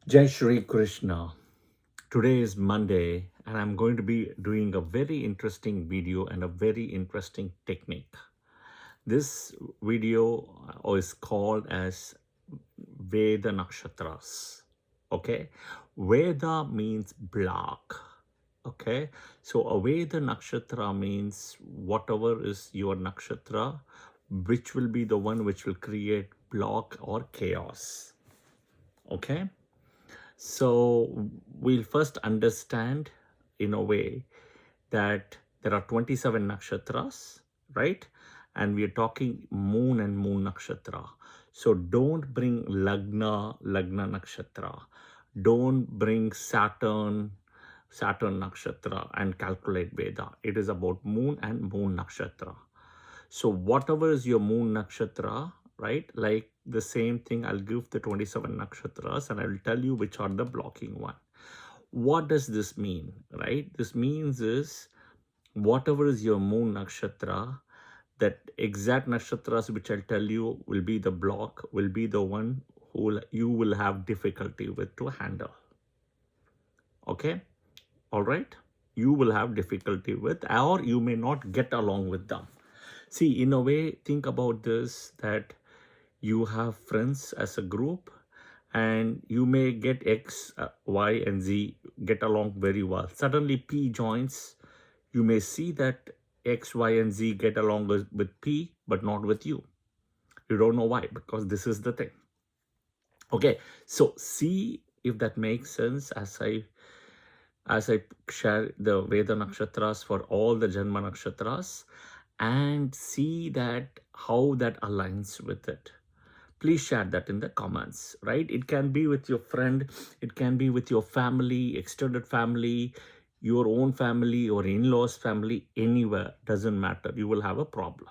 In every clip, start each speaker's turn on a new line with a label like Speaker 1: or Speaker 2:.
Speaker 1: Jai Shri Krishna. Today is Monday, and I'm going to be doing a very interesting video and a very interesting technique. This video is called as Veda Nakshatras. Okay, Veda means block. Okay, so a Veda Nakshatra means whatever is your nakshatra, which will be the one which will create block or chaos. Okay, so we'll first understand in a way that there are 27 nakshatras, right? And we are talking moon and moon nakshatra. So don't bring Lagna nakshatra. Don't bring Saturn nakshatra and calculate Veda. It is about moon and moon nakshatra. So whatever is your moon nakshatra, right? Like the same thing, I'll give the 27 nakshatras and I will tell you which are the blocking one. What does this mean, right? This means is whatever is your moon nakshatra, that exact nakshatras which I'll tell you will be the block, will be the one you will have difficulty with to handle. Okay, all right, you will have difficulty with, or you may not get along with them. See, in a way, think about this, that you have friends as a group and you may get X, Y, and Z get along very well. Suddenly P joins, you may see that X, Y, and Z get along with P, but not with you. You don't know why, because this is the thing. Okay, so see if that makes sense as I share the Veda Nakshatras for all the Janma Nakshatras and see that how that aligns with it. Please share that in the comments, right? It can be with your friend, it can be with your family, extended family, your own family or in-laws family, anywhere, doesn't matter. You will have a problem.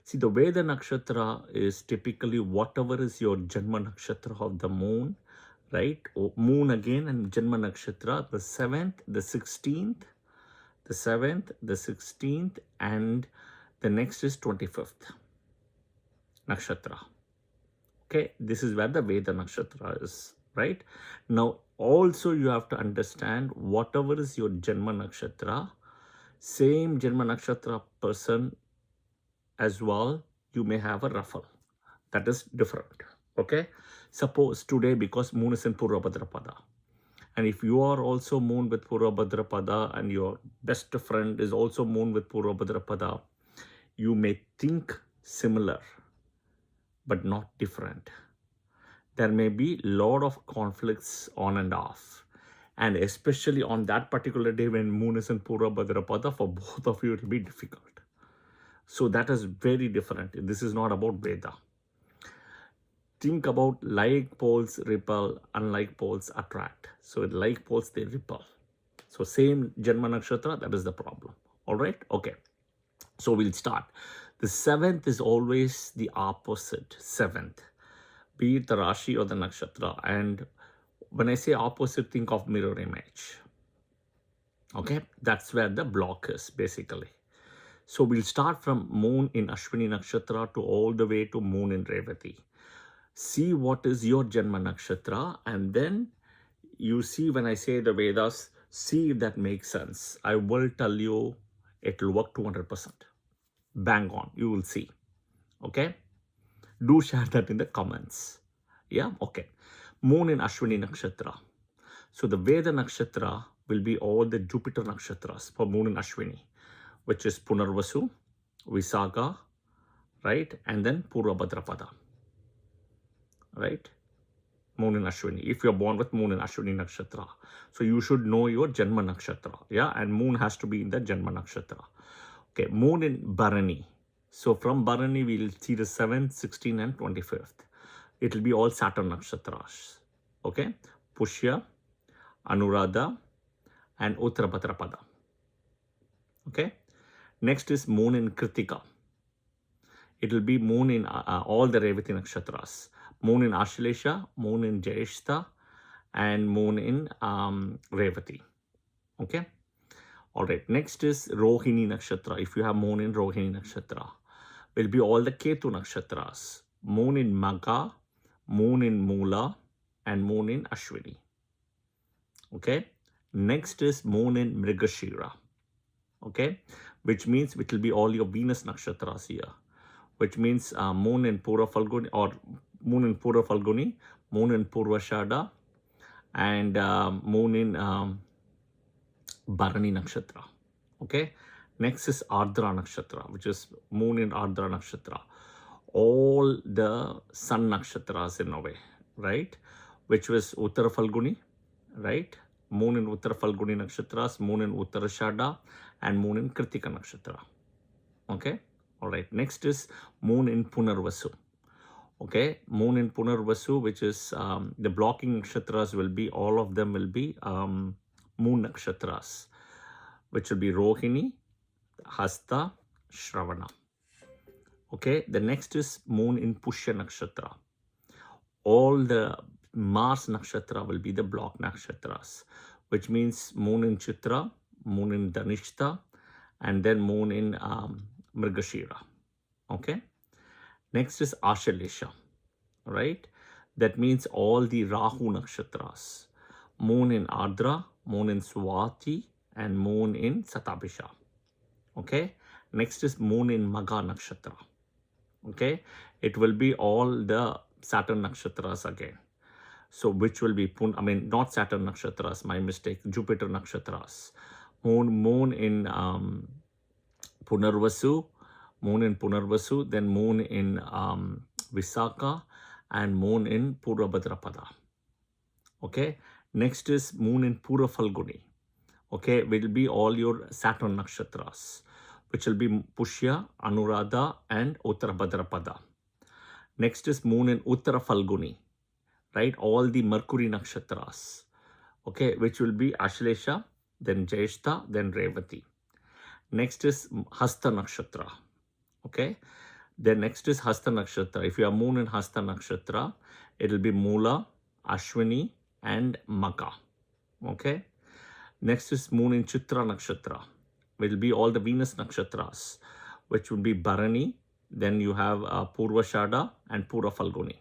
Speaker 1: See, the Veda Nakshatra is typically whatever is your Janma Nakshatra of the moon, right? Moon again and Janma Nakshatra, the 7th, the 16th, the 7th, the 16th, and the next is 25th Nakshatra. Okay, this is where the Veda Nakshatra is, right? Now, also you have to understand whatever is your Janma Nakshatra, same Janma Nakshatra person as well, you may have a ruffle. That is different. Okay, suppose today, because moon is in Purvabhadrapada, and if you are also moon with Purvabhadrapada and your best friend is also moon with Purvabhadrapada, you may think similar but not different. There may be a lot of conflicts on and off, and especially on that particular day when moon is in Purvabhadrapada, for both of you it will be difficult. So that is very different. This is not about Veda. Think about like poles repel, unlike poles attract. So like poles, they repel. So same Janma Nakshatra, that is the problem. All right, okay. So we'll start. The 7th is always the opposite 7th, be it the Rashi or the Nakshatra. And when I say opposite, think of mirror image. Okay, that's where the block is basically. So we'll start from moon in Ashwini Nakshatra to all the way to moon in Revati. See what is your Janma Nakshatra, and then you see when I say the Vedas, see if that makes sense. I will tell you it will work 200%. Bang on, you will see. Okay, do share that in the comments. Yeah, okay. Moon in Ashwini Nakshatra. So the Veda Nakshatra will be all the Jupiter Nakshatras for moon in Ashwini, which is Punarvasu, Visaga, right? And then Purvabhadrapada, right? Moon in Ashwini. If you're born with moon in Ashwini Nakshatra, so you should know your Janma Nakshatra. Yeah, and moon has to be in the Janma Nakshatra. Okay, moon in Bharani. So from Bharani, we'll see the 7th, 16th, and 25th. It will be all Saturn Nakshatras. Okay, Pushya, Anuradha, and Uttarabhadrapada. Okay, next is moon in Kritika. It will be moon in all the Revati Nakshatras. Moon in Ashlesha, moon in Jyeshta, and moon in Revati. Okay. All right. Next is Rohini Nakshatra. If you have moon in Rohini Nakshatra, will be all the Ketu Nakshatras. Moon in Magha, moon in Mula, and moon in Ashwini. Okay. Next is moon in Mrigashira. Okay. Which means it will be all your Venus nakshatras here. Which means moon in Pura Falguni or moon in Pura Falguni, moon in Purvashada, and moon in Bharani nakshatra. Okay. Next is Ardra nakshatra, which is moon in Ardra nakshatra. All the sun nakshatras in a way, right? Which was Uttara Falguni, right? Moon in Uttara Falguni nakshatras, moon in Uttarashada, and moon in Kritika nakshatra. Okay. All right. Next is moon in Punarvasu. Okay. Moon in Punarvasu, which is the blocking nakshatras will be, all of them will be moon nakshatras, which will be Rohini, Hasta, Shravana. Okay. The next is moon in Pushya nakshatra. All the Mars nakshatra will be the block nakshatras, which means moon in Chitra, moon in Dhanishta, and then moon in Mrigashira. Okay. Next is Ashalesha, right? That means all the Rahu nakshatras, moon in Ardra, moon in Swati, and moon in Satabhisha. Okay. Next is moon in Magha nakshatra. Okay. It will be all the Saturn nakshatras again. So which will be not Saturn nakshatras, my mistake, Jupiter nakshatras. Moon in Punarvasu, then moon in Visakha, and moon in Purvabhadrapada. Okay. Next is moon in Pura Falguni. Okay. Will be all your Saturn nakshatras, which will be Pushya, Anuradha, and Uttarabhadrapada. Next is moon in Uttara Falguni, right? All the Mercury nakshatras, okay, which will be Ashlesha, then Jyeshta, then Revati. Next is Hasta nakshatra, okay. Then next is Hasta nakshatra. If you have moon in Hasta nakshatra, it will be Mula, Ashwini, and Magha, okay. Next is moon in Chitra nakshatra. It will be all the Venus nakshatras, which would be Bharani. Then you have Purvashada and Pura Falguni.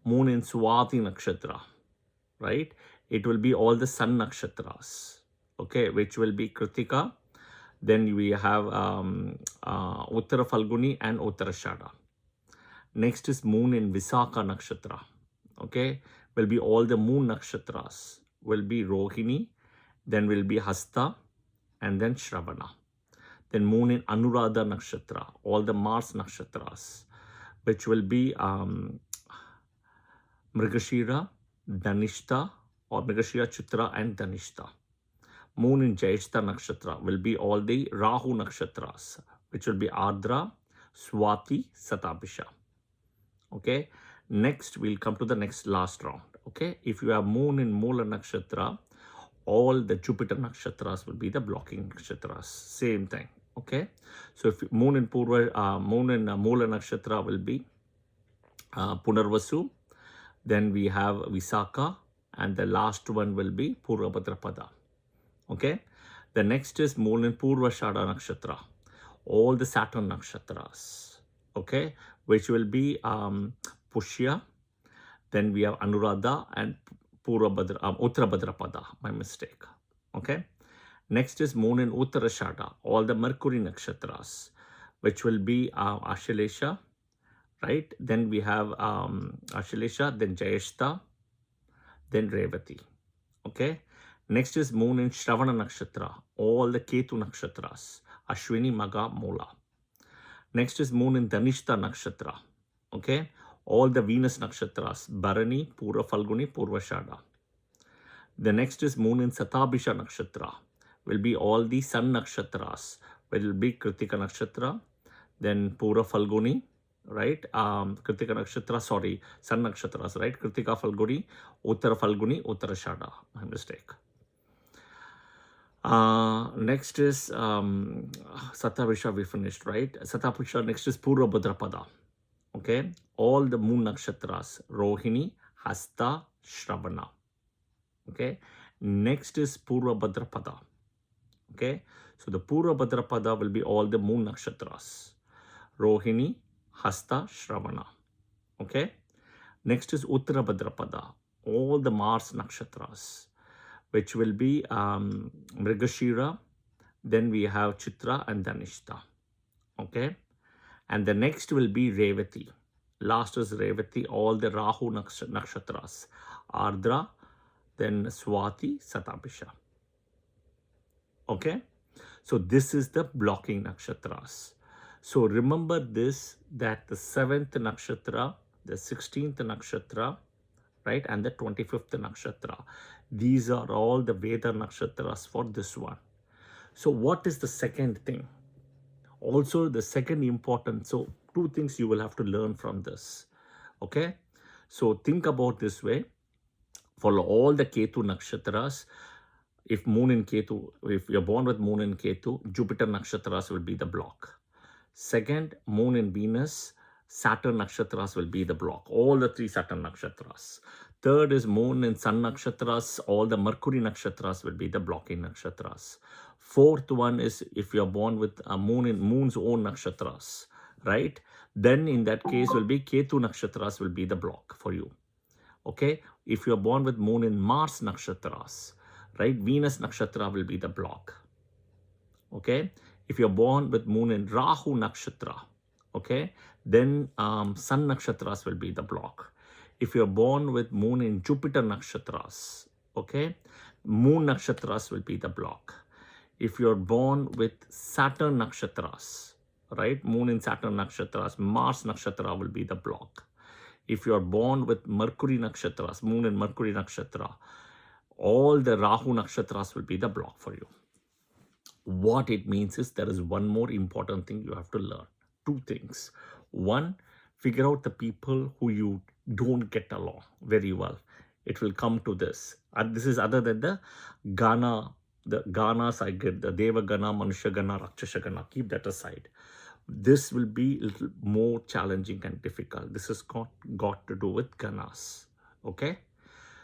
Speaker 1: Moon in Swati nakshatra, right? It will be all the sun nakshatras, okay, which will be Kritika. Then we have Uttara Falguni and Uttarashada. Next is moon in Visakha nakshatra, okay, will be all the moon nakshatras, will be Rohini, then will be Hasta, and then Shravana. Then moon in Anuradha nakshatra, all the Mars nakshatras, which will be Mrigashira, Dhanishta, or Mrigashira, Chitra, and Dhanishta. Moon in Jyeshta nakshatra will be all the Rahu nakshatras, which will be Ardra, Swati, Satabhisha. Okay. Next, we'll come to the last round. Okay. If you have moon in Mula nakshatra, all the Jupiter nakshatras will be the blocking nakshatras. Same thing. Okay. So if moon in Mula nakshatra will be Punarvasu, then we have Visakha, and the last one will be Purvabhadrapada. Okay. The next is moon in Purvashada nakshatra, all the Saturn nakshatras, okay, which will be Pushya, then we have Anuradha and Uttarabhadrapada, my mistake. Okay. Next is moon in Uttarashada, all the Mercury nakshatras, which will be Ashalesha, right? Then we have Ashalesha, then Jyeshta, then Revati. Okay. Next is moon in Shravana nakshatra, all the Ketu nakshatras, Ashwini, Magha, Mula. Next is moon in Dhanishta nakshatra, okay, all the Venus nakshatras, Bharani, Pura Falguni, Purvashada. The next is moon in Satabhisha nakshatra, will be all the sun nakshatras, will be Kritika nakshatra, then Pura Falguni, right? Kritika nakshatra, sorry, sun nakshatras, right? Kritika Falguni, Uttara Falguni, Uttarashada, my mistake. Next is Satabhisha, we finished, right? Satabhisha, next is Purvabhadrapada. Okay, all the moon nakshatras, Rohini, Hasta, Shravana. Okay, next is Purvabhadrapada. Okay, so the Purvabhadrapada will be all the moon nakshatras, Rohini, Hasta, Shravana. Okay, next is Uttarabhadrapada, all the Mars nakshatras, which will be Mrigashira, then we have Chitra and Dhanishta. Okay, and the next will be Revati. Last is Revati, all the Rahu nakshatras, Ardra, then Swati, Satabhisha. Okay, so this is the blocking nakshatras. So remember this, that the 7th nakshatra, the 16th nakshatra, right, and the 25th nakshatra, these are all the Veda nakshatras for this one. So what is the second thing? Also the second important, so 2 things you will have to learn from this. Okay, so think about this way. For all the Ketu nakshatras, if Moon in Ketu, if you're born with Moon in Ketu, Jupiter nakshatras will be the block. Second, Moon in Venus, Saturn nakshatras will be the block. All the 3 Saturn nakshatras. Third is Moon in Sun nakshatras, all the Mercury nakshatras will be the blocking nakshatras. Fourth one is if you're born with a Moon in Moon's own nakshatras, right? Then in that case will be Ketu nakshatras will be the block for you. Okay, if you're born with Moon in Mars nakshatras, right, Venus nakshatra will be the block. Okay, if you're born with Moon in Rahu nakshatra, okay, then Sun nakshatras will be the block. If you're born with Moon in Jupiter nakshatras, okay, Moon nakshatras will be the block. If you're born with Saturn nakshatras, right, Moon in Saturn nakshatras, Mars nakshatra will be the block. If you're born with Mercury nakshatras, Moon in Mercury nakshatra, all the Rahu nakshatras will be the block for you. What it means is there is one more important thing you have to learn. 2 things. One, figure out the people who you don't get along very well. It will come to this. And this is other than the Gana, the Ganas I get, the Deva Gana, Manusha Gana, Rakshasa Gana. Keep that aside. This will be a little more challenging and difficult. This has got to do with Ganas. Okay?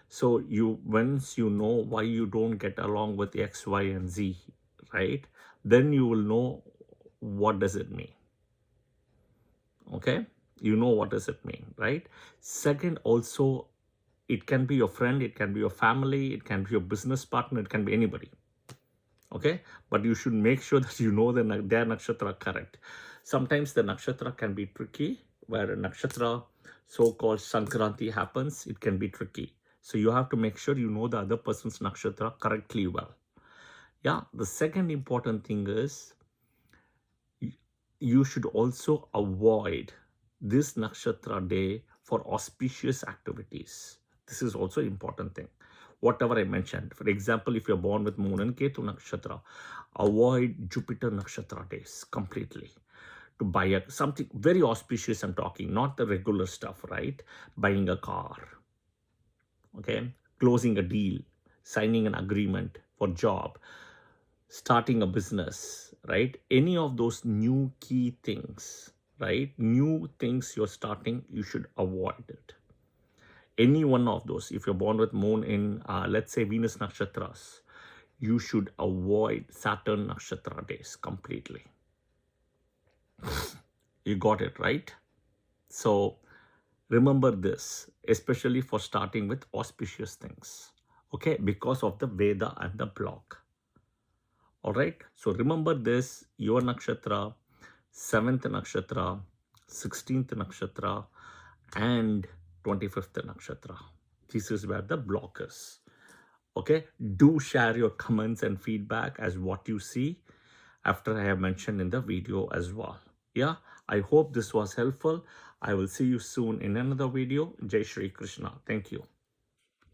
Speaker 1: So you, once you know why you don't get along with X, Y, and Z, right, then you will know what does it mean. Okay, you know what does it mean, right? Second, also, it can be your friend, it can be your family, it can be your business partner, it can be anybody. Okay, but you should make sure that you know their nakshatra correct. Sometimes the nakshatra can be tricky, where a nakshatra so-called Sankranti happens, it can be tricky. So you have to make sure you know the other person's nakshatra correctly well. Yeah, the second important thing is you should also avoid this nakshatra day for auspicious activities. This is also important thing. Whatever I mentioned. For example, if you're born with Moon and Ketu nakshatra, avoid Jupiter nakshatra days completely. To buy something very auspicious, I'm talking, not the regular stuff, right? Buying a car, okay? Closing a deal, signing an agreement for job, starting a business, right? Any of those new key things, right? New things you're starting, you should avoid it. Any one of those, if you're born with Moon in, let's say, Venus nakshatras, you should avoid Saturn nakshatra days completely. You got it, right? So remember this, especially for starting with auspicious things, okay? Because of the Veda and the block. All right, so remember this, your nakshatra, 7th nakshatra, 16th nakshatra, and 25th nakshatra. This is where the block is. Okay, do share your comments and feedback as what you see after I have mentioned in the video as well. Yeah, I hope this was helpful. I will see you soon in another video. Jai Shri Krishna. Thank you.